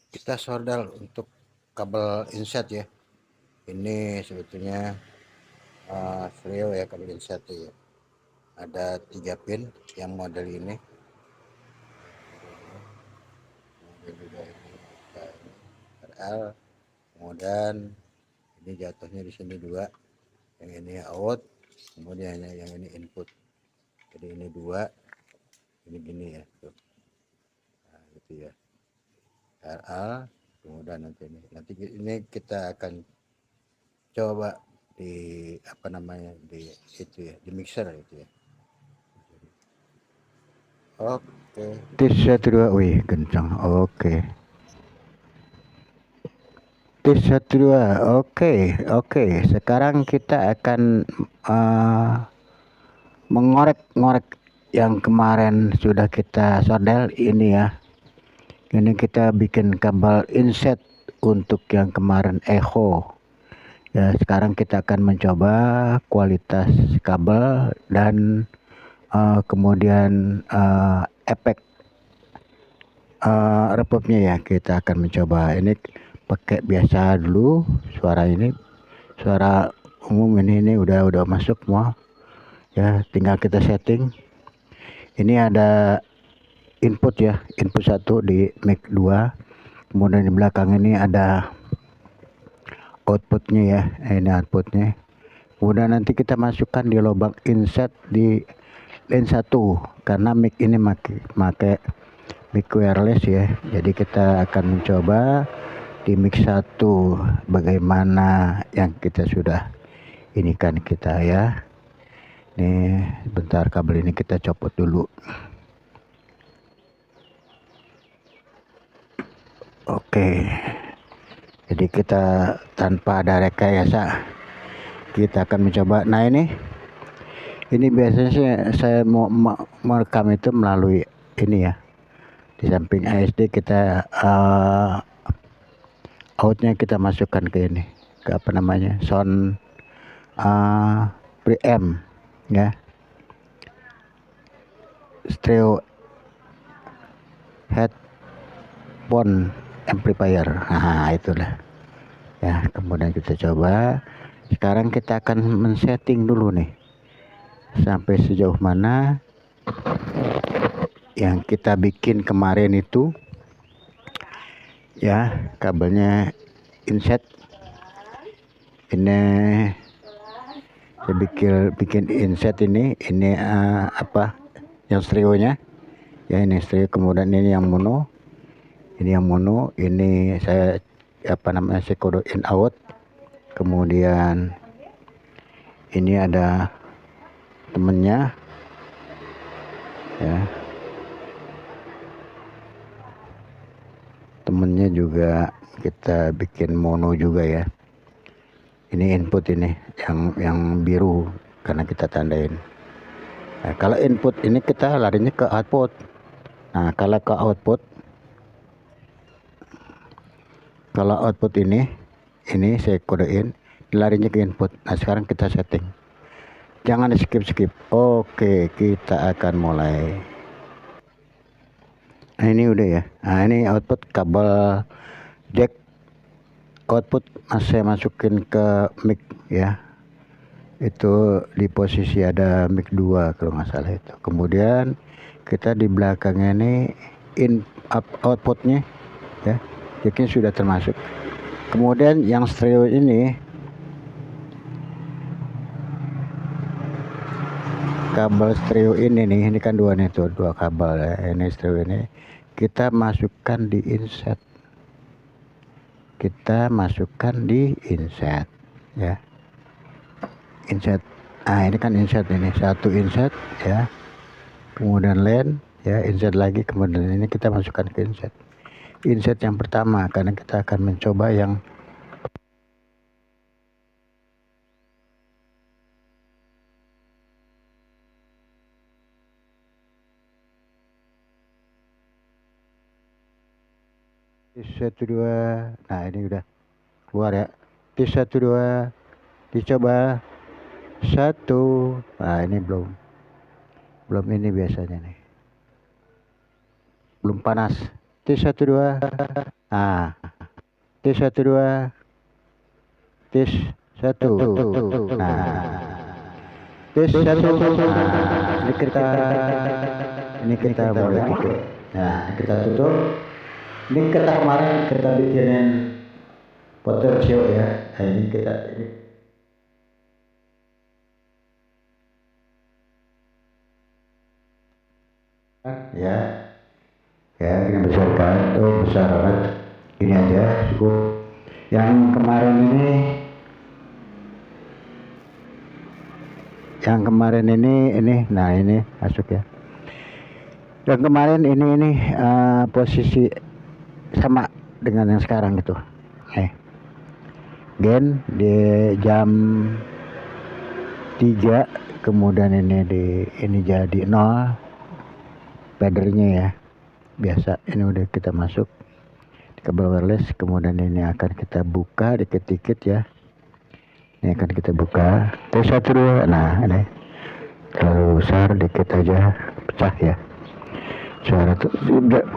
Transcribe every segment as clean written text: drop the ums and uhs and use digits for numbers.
kita sordel untuk kabel inset ya. Ini sebetulnya Stereo ya, kabel inset ya. Ada 3 pin yang model ini. Kemudian juga ini RL. Kemudian ini jatuhnya di sini 2. Yang ini out, kemudian yang ini input. Jadi ini 2, ini gini ya. Tuh. Nah, gitu ya. RL, kemudian nanti ini kita akan coba di apa namanya di itu ya, di mixer itu ya. Oke. Tes 1 2, wih kencang. Oke. Tes 1 2. Oke. Sekarang kita akan mengorek-ngorek yang kemarin sudah kita sordel ini ya. Ini kita bikin kabel inset untuk yang kemarin echo. Ya, sekarang kita akan mencoba kualitas kabel dan kemudian efek reverbnya ya. Kita akan mencoba. Ini pakai biasa dulu suara ini. Suara umum ini udah masuk semua. Ya, tinggal kita setting. Ini ada input ya, input 1 di mic 2. Kemudian di belakang ini ada outputnya ya, ini outputnya. Kemudian nanti kita masukkan di lubang inset di line 1 karena mic ini pakai mic wireless ya. Jadi kita akan mencoba di mic 1 bagaimana yang kita sudah ini kan kita ya. Nih bentar, kabel ini kita copot dulu. Oke. Jadi kita tanpa ada rekayasa kita akan mencoba. Nah ini biasanya sih saya mau merekam itu melalui ini ya. Di samping ASD kita outnya kita masukkan ke ini, ke apa namanya, sound preamp ya, stereo headphone amplifier. Nah itulah ya. Kemudian kita coba. Sekarang kita akan men-setting dulu nih sampai sejauh mana yang kita bikin kemarin itu ya. Kabelnya inset ini saya bikin inset ini apa yang stereonya ya. Ini stereo, kemudian ini yang mono, ini saya apa namanya, saya kode in out. Kemudian ini ada temennya ya, temennya juga kita bikin mono juga ya. Ini input ini yang biru karena kita tandain. Nah, kalau input ini kita larinya ke output. Nah, kalau ke output, ini saya kodein larinya ke input. Nah, sekarang kita setting. Jangan di skip. Oke, kita akan mulai. Nah, ini udah ya. Nah, ini output kabel jack output saya masukin ke mic ya. Itu di posisi ada mic 2 kalau nggak salah itu. Kemudian kita di belakangnya ini outputnya ya, jacknya sudah termasuk. Kemudian yang stereo ini kabel stereo ini nih, ini kan dua nih tuh, 2 kabel ya. Ini stereo ini kita masukkan di inset. Ya. Inset. Nah, ini kan inset ini, 1 inset ya. Kemudian line ya, inset lagi, kemudian ini kita masukkan ke inset. Inset yang pertama karena kita akan mencoba yang tes 1 2. Nah, ini udah keluar ya. Tes 1 2 dicoba 1. Nah, ini belum ini biasanya nih, belum panas. tes 1 2. Ah, tes 1 2. Tes 1. Nah, tes 1. Nah, ini kita mulai tutup. Nah, kita tutup. Ini kita kemarin kita bikinin potel show ya. Nah, ini kita ya ini besarkan tuh, besar banget. Ini aja cukup. Yang kemarin ini nah ini masuk ya. Yang kemarin ini posisi sama dengan yang sekarang gitu. Gen di jam 3, kemudian ini jadi 0 padernya ya. Biasa ini udah kita masuk di kabel wireless, kemudian ini akan kita buka dikit-dikit ya. Ini akan kita buka tes 1 2. Nah, ini terlalu besar, dikit aja pecah ya. Suara tuh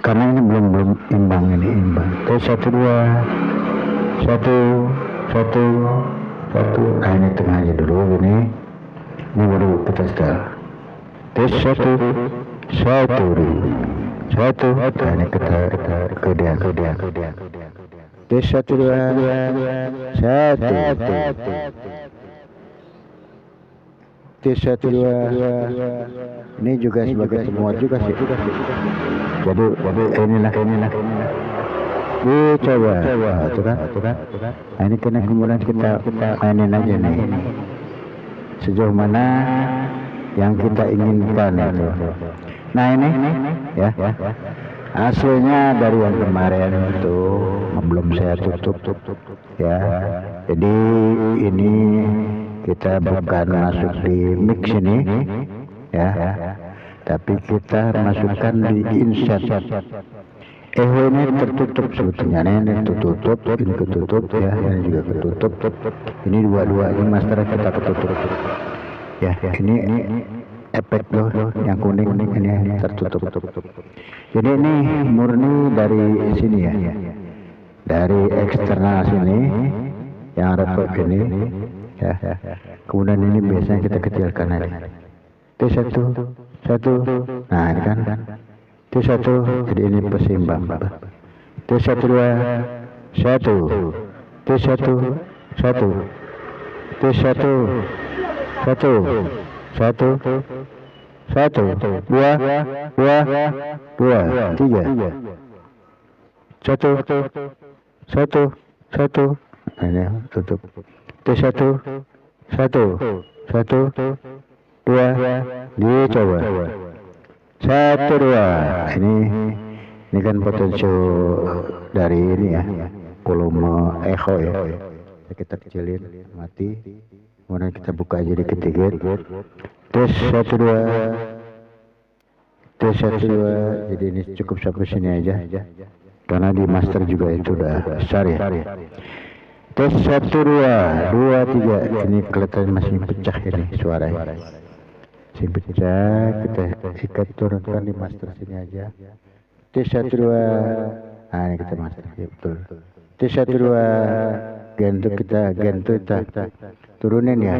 karena ini belum imbang, ini imbang. Tes 1 2. 1. Nah, ini tengahnya dulu ini baru kita setel. Tes 1. 1. Nah, ini kita kemudian. Tes 1 2. 1. Tes 1 2. Ini juga sebagai temuan juga sih. Jadi inilah. Coba. Tuh kan. Nah, ini kena kemudian kita mainin aja nih. Sejauh mana yang kita inginkan itu. Nah, ini ya. Hasilnya dari yang kemarin itu belum saya tutup ya. Jadi ini kita bukan masuk di mix ini ya, tapi kita masukkan di insert. Ini tertutup sebetulnya, ini tertutup, ini ketutup ya, ini juga ketutup. Ini dua ini master kita ketutup ya. Ini efek loh yang kuning ini tertutup. Jadi ini murni dari sini ya, dari eksternal sini yang reverb ini ya. Kemudian ini biasanya kita kecilkan aja. Tes 1. Nah, ini kan tes 1, jadi ini perseimbang. Tes 1 2. 1. Tes 1. Tes 1. 1 2 3 1. Ini tutup. Tes 1 2. Dicoba 1 2. Ini kan potensi dari ini ya, volume echo ya. Kita kecilin, mati. Kemudian kita buka aja dikit-dikit. Tes 1 2. Jadi ini cukup sampai sini aja. Karena di master juga itu udah besar ya. Tes 1 2 3. Ini kelihatan masih pecah ini suaranya. Masih pecah, kita ikat turunkan di master sini aja. Tes 1 2. Nah, ini kita master ya, betul. Tes 1 2. Gen kita turunin ya.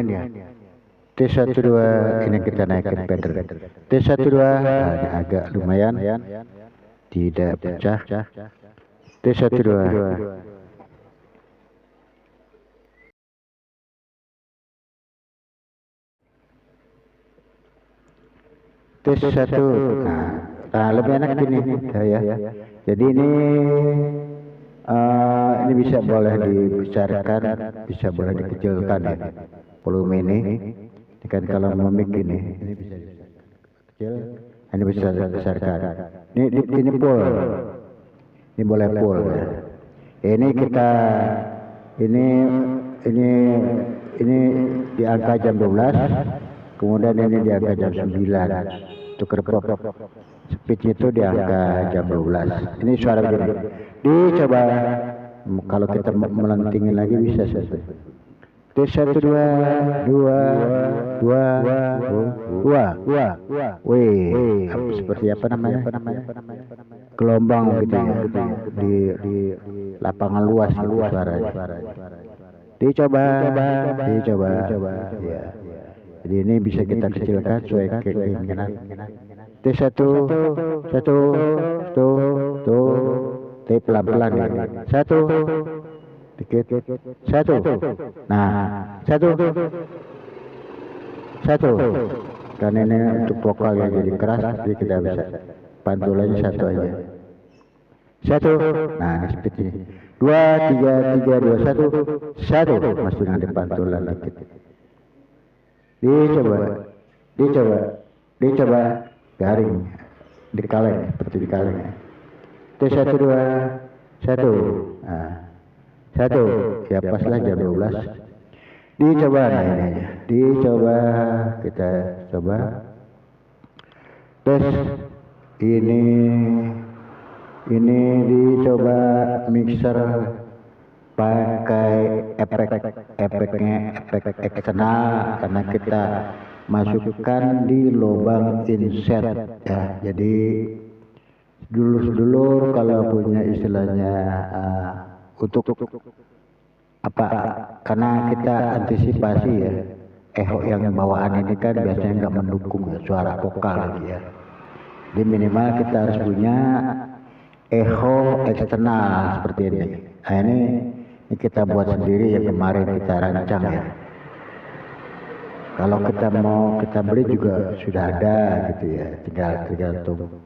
Tes 1 2. Ini kita naikin pedal. Tes 1 2. Nah, ini agak lumayan tidak pecah. Tes 1 2. Tes 1. Nah, lebih enak gini ya. Jadi ini bisa boleh dibesarkan, bisa boleh dikecilkan ya. Volume ini kan kalau memik ini bisa kecil, ini bisa dibesarkan. Ini full. Ini boleh full ya. Ini kita ini di angka jam 12, kemudian ini di angka jam 9. Tuker pop. Speednya itu di angka jam 12. Ini suara gini. Dicoba kalau kita melentingin lagi bisa saja. Tes 1 2. Wih, seperti apa namanya? gelombang gitu ya, di lapangan luas gitu suaranya. Dicoba, ya. Jadi ini bisa kita kecilkan sesuai keinginan. T satu, tuh, T pelan-pelan ya. Satu, dikit, satu. Nah, satu. Dan ini untuk vokal yang jadi keras, jadi kita bisa pantulannya satu aja. Satu. Nah, ini speed ini. Dua, tiga, dua, satu. Masih ada pantulan dikit. Dicoba, garing, di kaleng, seperti di kaleng. T satu dua, satu. Nah, satu. Ya paslah jam 12. Dicoba, nah ini aja. Dicoba, kita coba. Tes ini dicoba mixer pakai efeknya efek eksternal karena kita masukkan di lubang inset ya. Jadi dulur kalau punya istilahnya untuk apa, karena kita antisipasi ya, echo yang bawaan ini kan biasanya nggak mendukung ya, suara vokal ya. Jadi minimal kita harus punya echo eksternal seperti ini. Nah ini kita buat sendiri yang kemarin kita rancang ya. Kalau kita beli juga sudah ada gitu ya, tinggal tergantung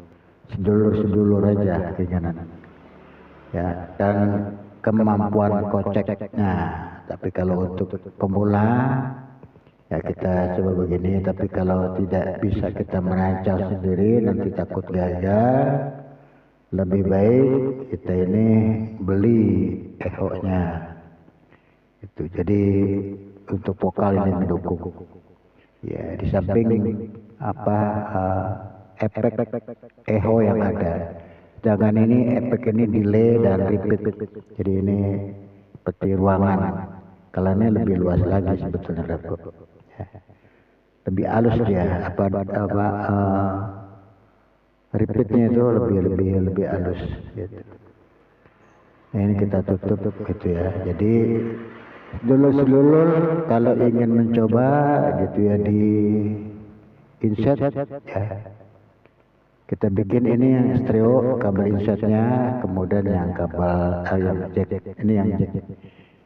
sedulur aja keinginan ya, dan kemampuan koceknya. Tapi kalau untuk pemula ya kita coba begini, tapi kalau tidak bisa kita merancang sendiri nanti takut gagal, lebih baik kita ini beli echo-nya itu. Jadi untuk vokal ini mendukung ya, di samping efek echo yang ada. Sedangkan ini efek ini delay dan repeat. Jadi ini seperti ruangan. Kalau ini lebih luas lagi sebetulnya Bro. Ya. Lebih halus dia, repeatnya itu lebih halus gitu. Nah, ini kita tutup gitu ya. Jadi dulur kalau ingin mencoba gitu ya di insert ya, kita bikin ini yang stereo kabel insertnya, kemudian yang kabel yang jack ini, yang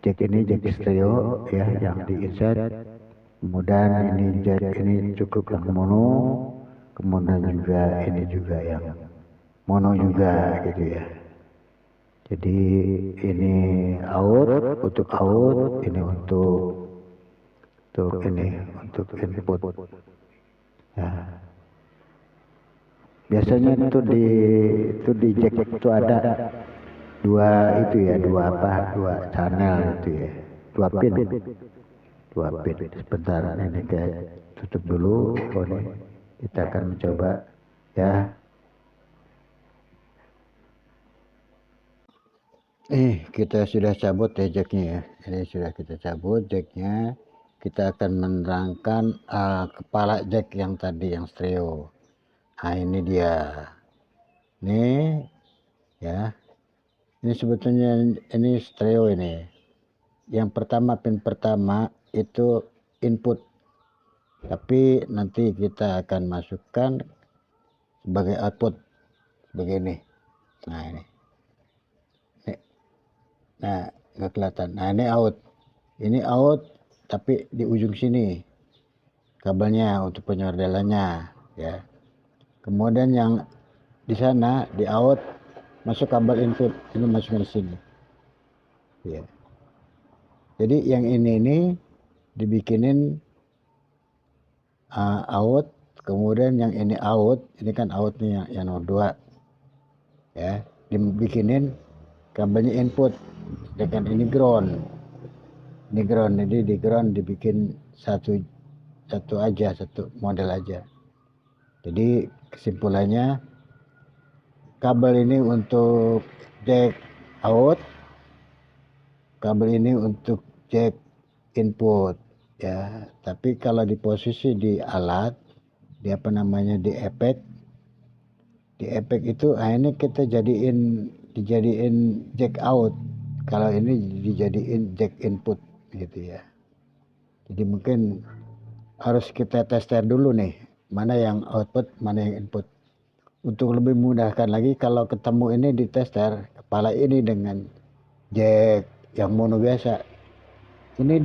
jack ini jack stereo ya yang di insert, kemudian ini jack ini cukup yang mono, kemudian juga ini juga yang mono juga gitu ya. Jadi ini out, untuk out, ini untuk input ya. Biasanya itu di jack itu ada dua channel itu ya, dua pin. Sebentar ini kayak tutup dulu. Ini kita akan mencoba ya. Kita sudah cabut ya jacknya ya. Ini sudah kita cabut jacknya. Kita akan menerangkan kepala jack yang tadi yang stereo. Nah ini dia, ini ya, ini sebetulnya ini stereo ini. Yang pertama, pin pertama itu input, tapi nanti kita akan masukkan sebagai output begini. Nah ini, nah nggak kelihatan. Nah ini out, tapi di ujung sini kabelnya untuk penyordelannya ya. Kemudian yang di sana di out masuk kabel input, ini masuk di sini ya. Jadi yang ini dibikinin out, kemudian yang ini out, ini kan out nih yang nomor 2 ya, dibikinin kabelnya input, dengan ini ground. Jadi di ground dibikin satu model aja. Jadi kesimpulannya, kabel ini untuk jack out, kabel ini untuk jack input ya. Tapi kalau di posisi di alat, di di efek, Di efek itu ini kita dijadiin jack out, kalau ini dijadiin jack input gitu ya. Jadi mungkin harus kita tester dulu nih, mana yang output, mana yang input. Untuk lebih mudahkan lagi, kalau ketemu ini di tester kepala ini dengan jack yang mono biasa, ini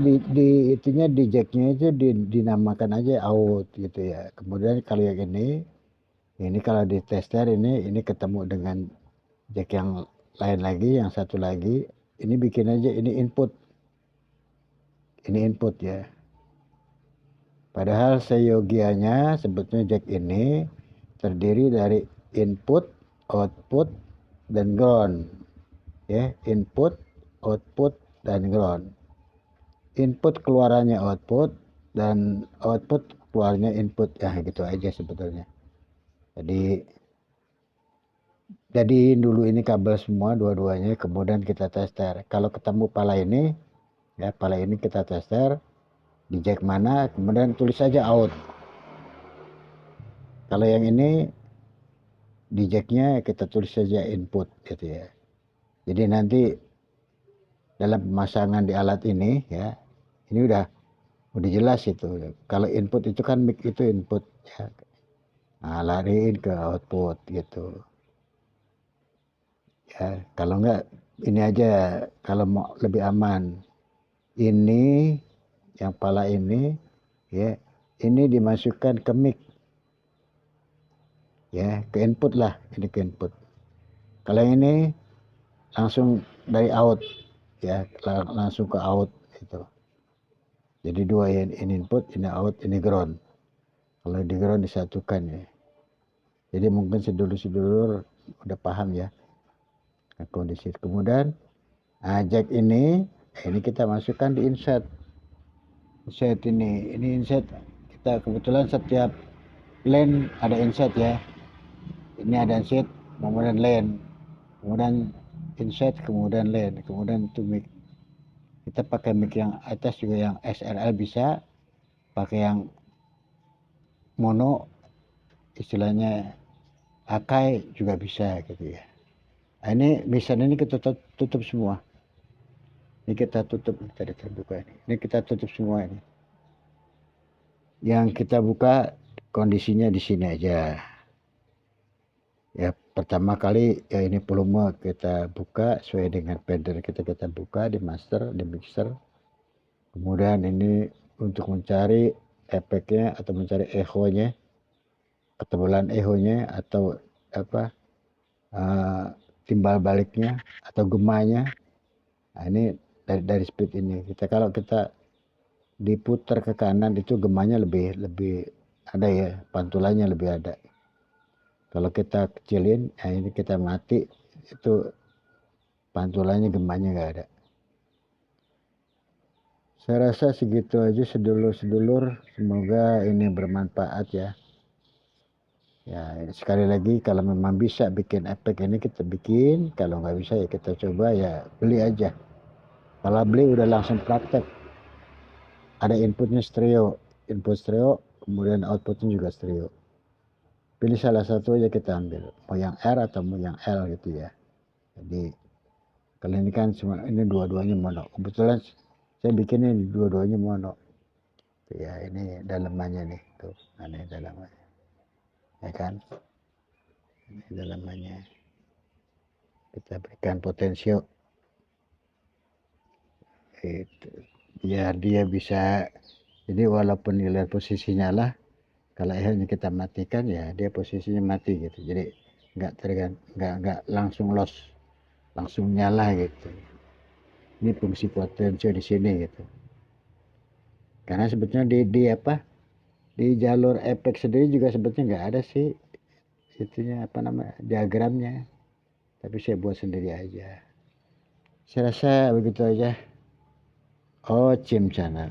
itunya di jacknya itu dinamakan aja out gitu ya. Kemudian kalau yang ini kalau di tester ini ketemu dengan jack yang lain lagi, yang satu lagi, ini bikin aja ini input ya. Padahal seyogianya sebetulnya jack ini terdiri dari input, output, dan ground. Ya, input, output, dan ground. Input keluarannya output, dan output keluarnya input. Ya, gitu aja sebetulnya. Jadi dulu ini kabel semua dua-duanya, kemudian kita tester. Kalau ketemu pala ini, ya pala ini kita tester di jack mana, kemudian tulis saja out. Kalau yang ini di jacknya kita tulis saja input gitu ya. Jadi nanti dalam pemasangan di alat ini ya, ini udah jelas itu. Kalau input itu kan mic itu input ya. Nah, lariin ke output gitu. Ya, kalau enggak ini aja, kalau mau lebih aman. Ini yang pala ini ya, ini dimasukkan ke mic. Ya, ke input lah, ini ke input. Kalau ini langsung dari out ya, langsung ke out gitu. Jadi dua ya, ini input, ini out, ini ground. Kalau di ground disatukan ya. Jadi mungkin sedulur-sedulur udah paham ya kondisi. Kemudian jack ini kita masukkan di insert. Insert ini insert kita kebetulan setiap lane ada insert ya. Ini ada insert, kemudian lane, kemudian insert, kemudian lane, kemudian to mic. Kita pakai mic yang atas juga, yang SRL bisa, pakai yang mono istilahnya Akai juga bisa gitu ya. Nah, ini misalnya ini kita tutup semua. Ini kita tutup, tadi terbuka ini. Ini kita tutup semua ini. Yang kita buka kondisinya di sini aja. Ya, pertama kali ya ini volume kita buka sesuai dengan fader kita buka di master, di mixer. Kemudian ini untuk mencari efeknya atau mencari echo-nya, ketebalan echo-nya atau timbal baliknya atau gemanya. Nah, ini dari speed ini kalau kita diputar ke kanan itu gemanya lebih ada ya, pantulannya lebih ada. Kalau kita kecilin, ini kita mati, itu pantulannya gemanya nggak ada. Saya rasa segitu aja sedulur-sedulur, semoga ini bermanfaat ya. Ya, sekali lagi kalau memang bisa bikin efek ini kita bikin, kalau nggak bisa ya kita coba ya beli aja. Kalau beli udah langsung praktek. Ada inputnya stereo, input stereo, kemudian outputnya juga stereo. Pilih salah satu aja kita ambil, mau yang R atau mau yang L gitu ya. Jadi kalau ini kan cuma ini dua-duanya mono. Kebetulan saya bikin ini dua-duanya mono. Ya, ini dalamannya nih, tuh, ini dalamannya. Ya kan? Ini dalamannya. Kita berikan potensio. Itu. Biar dia bisa, jadi walaupun dilihat posisinya lah, kalau akhirnya kita matikan ya dia posisinya mati gitu. Jadi nggak langsung loss, langsung nyala gitu. Ini fungsi potensio di sini gitu. Karena sebetulnya di jalur efek sendiri juga sebetulnya nggak ada sih itunya diagramnya, tapi saya buat sendiri aja. Saya rasa begitu aja. Oh, Chim Channel.